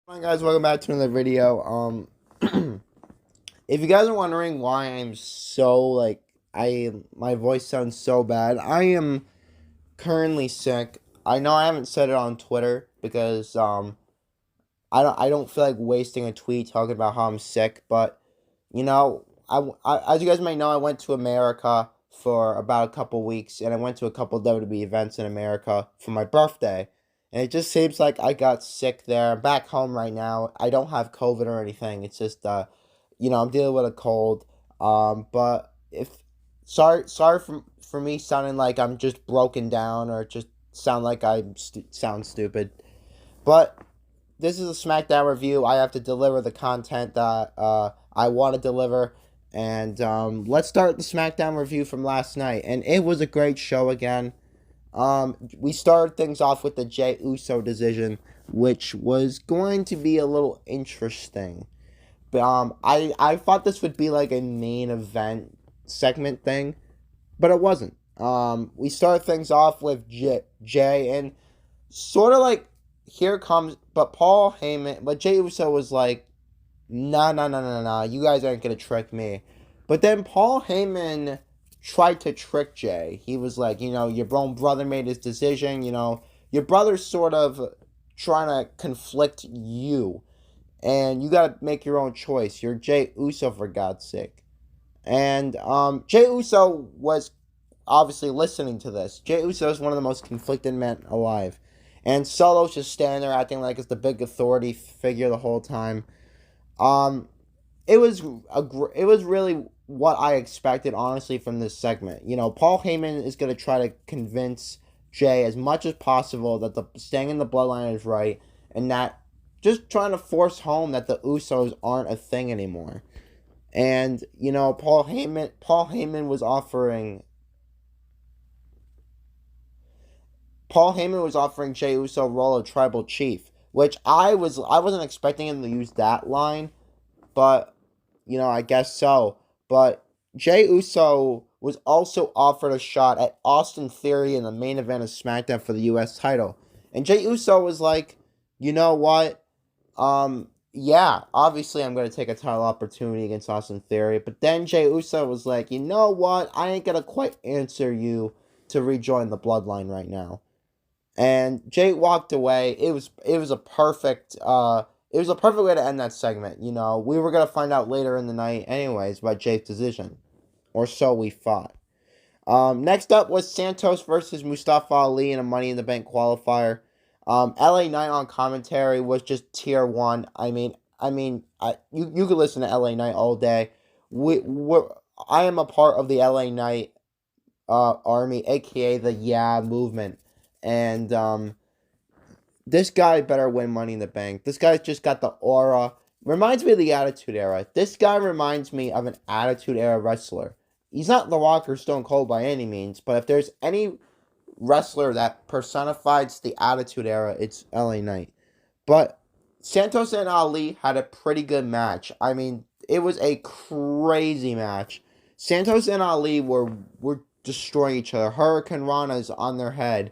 Hi guys, welcome back to another video. If you guys are wondering why I'm so my voice sounds so bad, I am currently sick. I know I haven't said it on Twitter because I don't feel like wasting a tweet talking about how I'm sick, but as you guys might know, I went to America for about a couple weeks, and I went to a couple WWE events in America for my birthday. And it just seems like I got sick there. I'm back home right now. I don't have COVID or anything. It's just, I'm dealing with a cold. But if sorry for me sounding like I'm just broken down or just sound like sound stupid. But this is a Smackdown review. I have to deliver the content that I want to deliver. And let's start the Smackdown review from last night. And it was a great show again. We started things off with the Jey Uso decision, which was going to be a little interesting. But I thought this would be like a main event segment thing, but it wasn't. We started things off with Jay and sort of like here comes, but Jey Uso was like, nah, nah, nah, nah, nah, you guys aren't gonna trick me. But then Paul Heyman tried to trick Jay. He was like, your own brother made his decision. Your brother's sort of trying to conflict you, and you gotta make your own choice. You're Jey Uso, for God's sake. And Jey Uso was obviously listening to this. Jey Uso is one of the most conflicted men alive. And Solo's just standing there acting like it's the big authority figure the whole time. Um, it was really what I expected, honestly, from this segment. Paul Heyman is going to try to convince Jay as much as possible that the staying in the bloodline is right, and that just trying to force home that the Usos aren't a thing anymore. And Paul Heyman was offering Jey Uso role of tribal chief, which I wasn't expecting him to use that line, but I guess so. But Jey Uso was also offered a shot at Austin Theory in the main event of SmackDown for the U.S. title, and Jey Uso was like, you know what? Yeah, obviously I'm going to take a title opportunity against Austin Theory, but then Jey Uso was like, you know what? I ain't going to quite answer you to rejoin the bloodline right now. And Jay walked away. It was a perfect way to end that segment. We were gonna find out later in the night, anyways, about Jay's decision, or so we thought. Next up was Santos versus Mustafa Ali in a Money in the Bank qualifier. LA Knight on commentary was just tier one. You could listen to LA Knight all day. I am a part of the LA Knight army, aka the Yeah movement, and this guy better win Money in the Bank. This guy's just got the aura. Reminds me of the Attitude Era. This guy reminds me of an Attitude Era wrestler. He's not The Rock or Stone Cold by any means, but if there's any wrestler that personifies the Attitude Era, it's LA Knight. But Santos and Ali had a pretty good match. It was a crazy match. Santos and Ali were destroying each other. Hurricane Rana's on their head.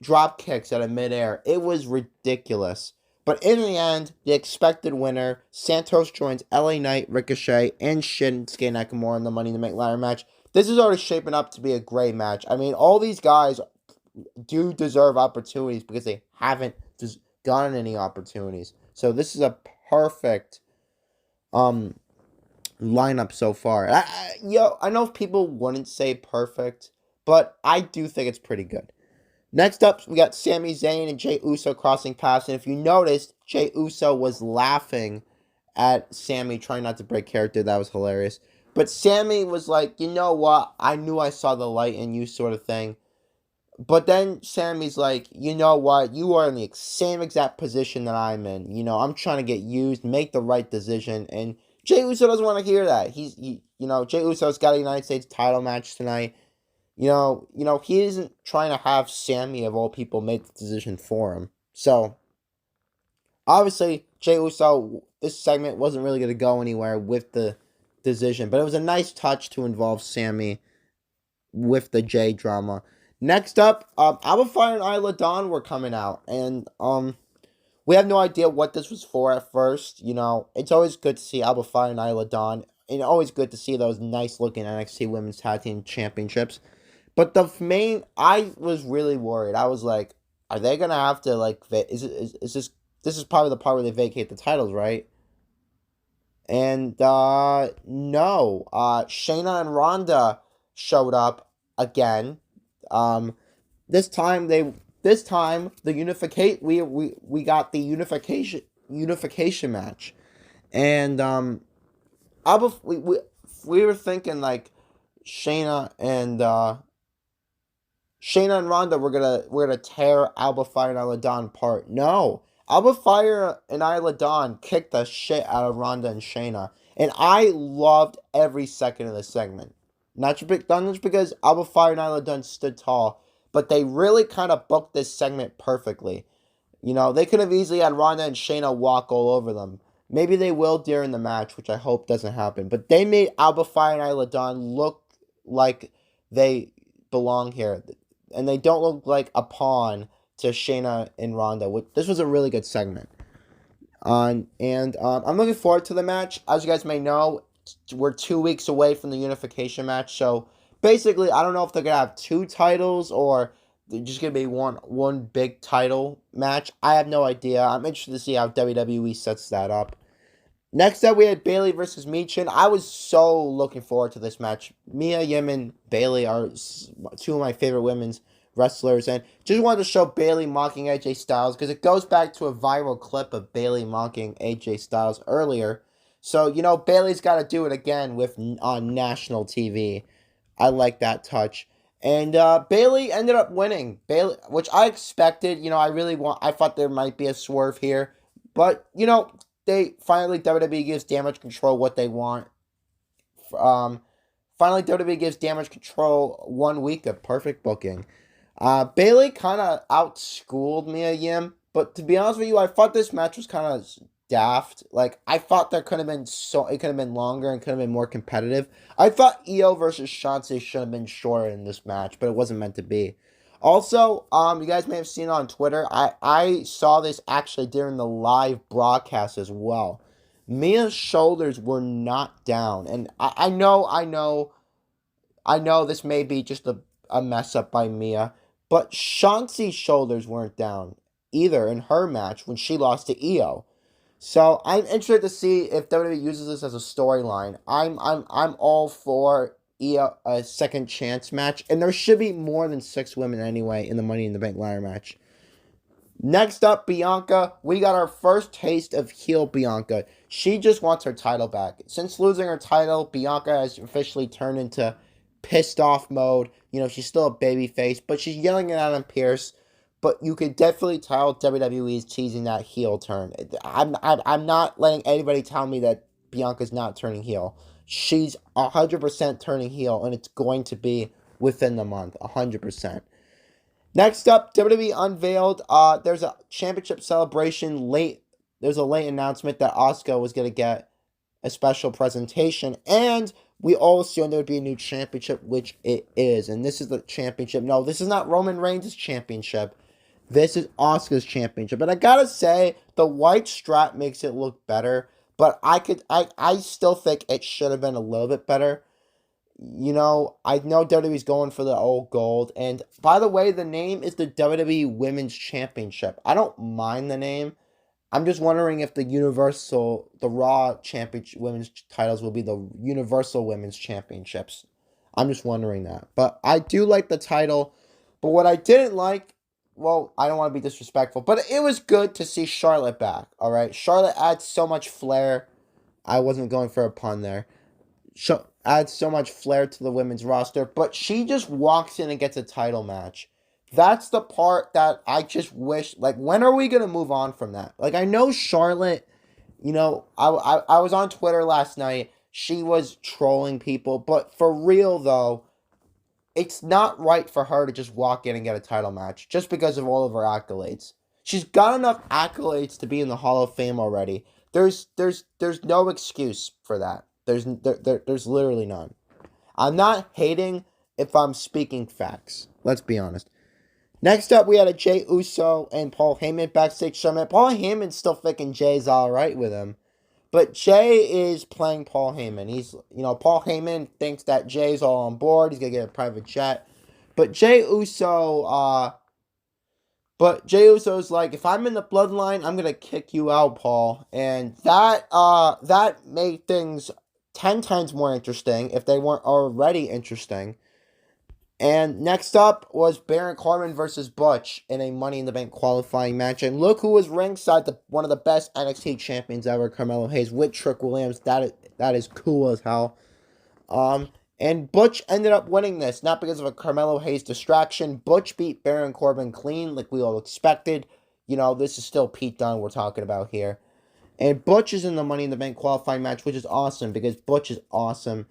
Drop kicks out of midair. It was ridiculous. But in the end, the expected winner, Santos joins LA Knight, Ricochet, and Shinsuke Nakamura in the Money in the Bank ladder match. This is already shaping up to be a great match. All these guys do deserve opportunities because they haven't gotten any opportunities. So this is a perfect lineup so far. I know people wouldn't say perfect, but I do think it's pretty good. Next up, we got Sami Zayn and Jey Uso crossing paths. And if you noticed, Jey Uso was laughing at Sami, trying not to break character. That was hilarious. But Sami was like, you know what? I knew I saw the light in you, sort of thing. But then Sami's like, you know what? You are in the same exact position that I'm in. I'm trying to get used, make the right decision. And Jey Uso doesn't want to hear that. Jey Uso's got a United States title match tonight. He isn't trying to have Sami, of all people, make the decision for him. So, obviously, Jey Uso, this segment wasn't really going to go anywhere with the decision. But it was a nice touch to involve Sami with the Jey drama. Next up, Alpha Fire and Isla Dawn were coming out. And, We have no idea what this was for at first. It's always good to see Alba Fire and Isla Dawn, and always good to see those nice looking NXT Women's Tag Team Championships. But I was really worried. I was like, are they gonna have to like? Is this is probably the part where they vacate the titles, right? And no, Shayna and Ronda showed up again. Um, this time the we got the unification match, and we were thinking like Shayna and Ronda we're gonna tear Alba Fire and Isla Dawn apart. No, Alba Fire and Isla Dawn kicked the shit out of Ronda and Shayna, and I loved every second of the segment. Not just because Alba Fire and Isla Dawn stood tall, but they really kind of booked this segment perfectly. They could have easily had Ronda and Shayna walk all over them. Maybe they will during the match, which I hope doesn't happen. But they made Alba Fire and Isla Dawn look like they belong here. And they don't look like a pawn to Shayna and Ronda. This was a really good segment. I'm looking forward to the match. As you guys may know, we're 2 weeks away from the unification match. So basically, I don't know if they're going to have two titles or they're just going to be one big title match. I have no idea. I'm interested to see how WWE sets that up. Next up, we had Bayley versus Michin. I was so looking forward to this match. Mia Yim and Bayley are two of my favorite women's wrestlers, and just wanted to show Bayley mocking AJ Styles because it goes back to a viral clip of Bayley mocking AJ Styles earlier. So Bayley's got to do it again on national TV. I like that touch. And Bayley ended up winning. Bayley, which I expected. I thought there might be a swerve here, but they finally WWE gives Damage Control what they want. Finally WWE gives Damage Control 1 week of perfect booking. Bayley kind of outschooled Mia Yim, but to be honest with you, I thought this match was kind of daft. Like I thought it could have been longer and could have been more competitive. I thought Io versus Shotzi should have been shorter in this match, but it wasn't meant to be. Also, you guys may have seen it on Twitter. I saw this actually during the live broadcast as well. Mia's shoulders were not down, and I know this may be just a mess up by Mia, but Shotzi's shoulders weren't down either in her match when she lost to Io. So I'm interested to see if WWE uses this as a storyline. I'm all for a second chance match, and there should be more than 6 women anyway in the Money in the Bank ladder match. Next up, Bianca. We got our first taste of heel Bianca. She just wants her title back. Since losing her title, Bianca has officially turned into pissed off mode. She's still a baby face, but she's yelling at Adam Pearce. But you could definitely tell WWE is teasing that heel turn. I'm not letting anybody tell me that Bianca's not turning heel. She's 100% turning heel, and it's going to be within the month, 100%. Next up, WWE unveiled, there's a championship celebration late. There's a late announcement that Asuka was going to get a special presentation, and we all assumed there would be a new championship, which it is. And this is the championship. No, this is not Roman Reigns' championship. This is Asuka's championship. But I gotta say, the white strap makes it look better. But I still think it should have been a little bit better. I know WWE's going for the old gold. And by the way, the name is the WWE Women's Championship. I don't mind the name. I'm just wondering if the Raw Championship Women's titles will be the Universal Women's Championships. I'm just wondering that. But I do like the title. But what I didn't like, well, I don't want to be disrespectful, but it was good to see Charlotte back, all right? Charlotte adds so much flair. I wasn't going for a pun there. Adds so much flair to the women's roster, but she just walks in and gets a title match. That's the part that I just wish, like, when are we going to move on from that? Like, I know Charlotte, I was on Twitter last night. She was trolling people, but for real, though, it's not right for her to just walk in and get a title match just because of all of her accolades. She's got enough accolades to be in the Hall of Fame already. There's no excuse for that. There's literally none. I'm not hating if I'm speaking facts. Let's be honest. Next up, we had a Jey Uso and Paul Heyman backstage segment. Paul Heyman's still thinking Jay's alright with him. But Jay is playing Paul Heyman. Paul Heyman thinks that Jay's all on board. He's going to get a private jet. But Jey Uso, Jey Uso's like, if I'm in the bloodline, I'm gonna kick you out, Paul. And that made things 10 times more interesting if they weren't already interesting. And next up was Baron Corbin versus Butch in a Money in the Bank qualifying match. And look who was ringside, one of the best NXT champions ever, Carmelo Hayes, with Trick Williams. That is cool as hell. And Butch ended up winning this, not because of a Carmelo Hayes distraction. Butch beat Baron Corbin clean, like we all expected. This is still Pete Dunne we're talking about here. And Butch is in the Money in the Bank qualifying match, which is awesome, because Butch is awesome.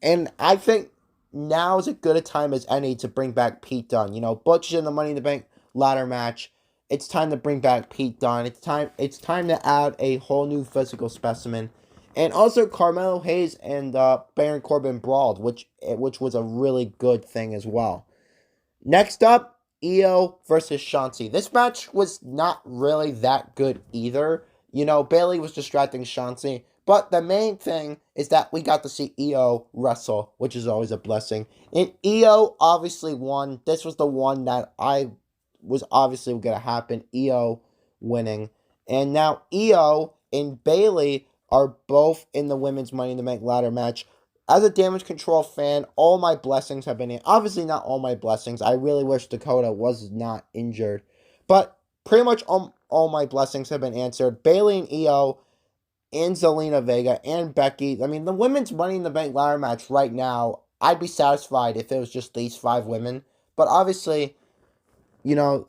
And I think now is as good a time as any to bring back Pete Dunne. Butch is in the Money in the Bank ladder match. It's time to bring back Pete Dunne. It's time to add a whole new physical specimen. And also Carmelo Hayes and Baron Corbin brawled, which was a really good thing as well. Next up, Io versus Shanti. This match was not really that good either. Bayley was distracting Shanti. But the main thing is that we got to see Io wrestle, which is always a blessing. And Io obviously won. This was the one that I was obviously going to happen. Io winning. And now Io and Bayley are both in the women's Money in the Bank ladder match. As a Damage Control fan, all my blessings have been in. Obviously not all my blessings. I really wish Dakota was not injured. But pretty much all my blessings have been answered. Bayley and Io and Zelina Vega and Becky. I mean, the women's Money in the Bank ladder match right now, I'd be satisfied if it was just these 5 women. But obviously, I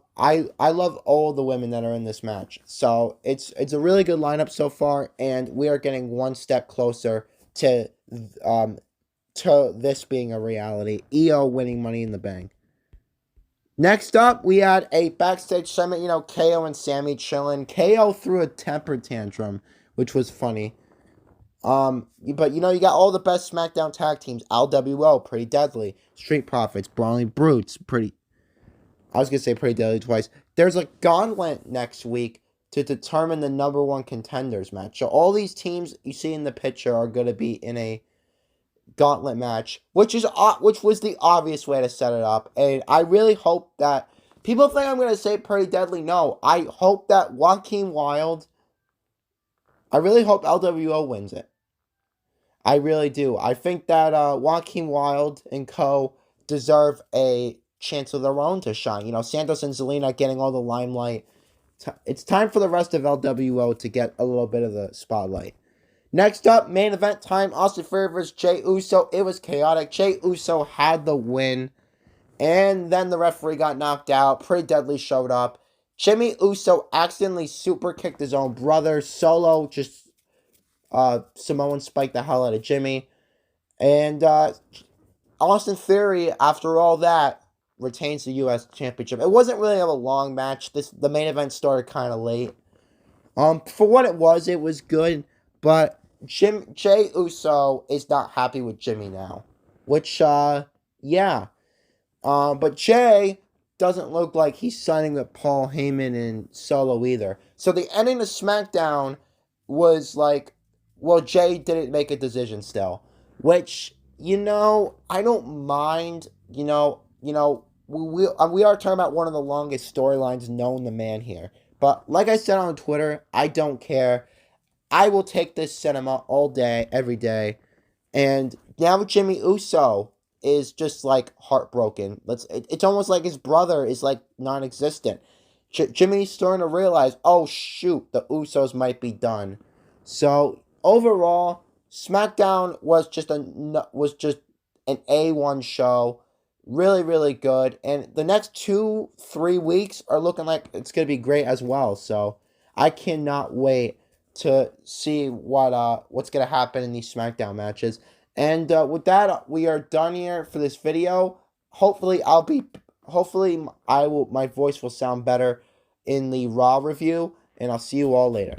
love all the women that are in this match. So it's a really good lineup so far, and we are getting one step closer to this being a reality. Io winning Money in the Bank. Next up, we had a backstage segment, KO and Sammy chilling. KO threw a temper tantrum, which was funny. But you got all the best SmackDown tag teams. LWO, Pretty Deadly. Street Profits, Brawling Brutes, I was going to say Pretty Deadly twice. There's a gauntlet next week to determine the number 1 contenders match. So all these teams you see in the picture are going to be in a gauntlet match, which was the obvious way to set it up. And I really hope that people think I'm going to say Pretty Deadly. No, I hope that I really hope LWO wins it. I really do. I think that Joaquin Wilde and co deserve a chance of their own to shine. Santos and Zelina getting all the limelight. It's time for the rest of LWO to get a little bit of the spotlight. Next up, main event time, Austin Theory versus Jey Uso. It was chaotic. Jey Uso had the win, and then the referee got knocked out. Pretty Deadly showed up. Jimmy Uso accidentally super kicked his own brother. Solo just Samoan spiked the hell out of Jimmy. And Austin Theory, after all that, retains the U.S. Championship. It wasn't really a long match. The main event started kind of late. For what it was good. But Jey Uso is not happy with Jimmy now. Which, yeah. But Jey doesn't look like he's signing with Paul Heyman and Solo either. So the ending of SmackDown was like, well, Jey didn't make a decision still. Which, I don't mind, we are talking about one of the longest storylines known to man here. But like I said on Twitter, I don't care. I will take this cinema all day, every day. And now Jimmy Uso is just like heartbroken. It's almost like his brother is like non-existent. Jimmy's starting to realize, oh shoot, the Usos might be done. So overall, SmackDown was just an A1 show. Really, really good. And the next 2-3 weeks are looking like it's going to be great as well. So I cannot wait to see what's going to happen in these SmackDown matches. And with that, we are done here for this video. Hopefully my voice will sound better in the Raw review. And I'll see you all later.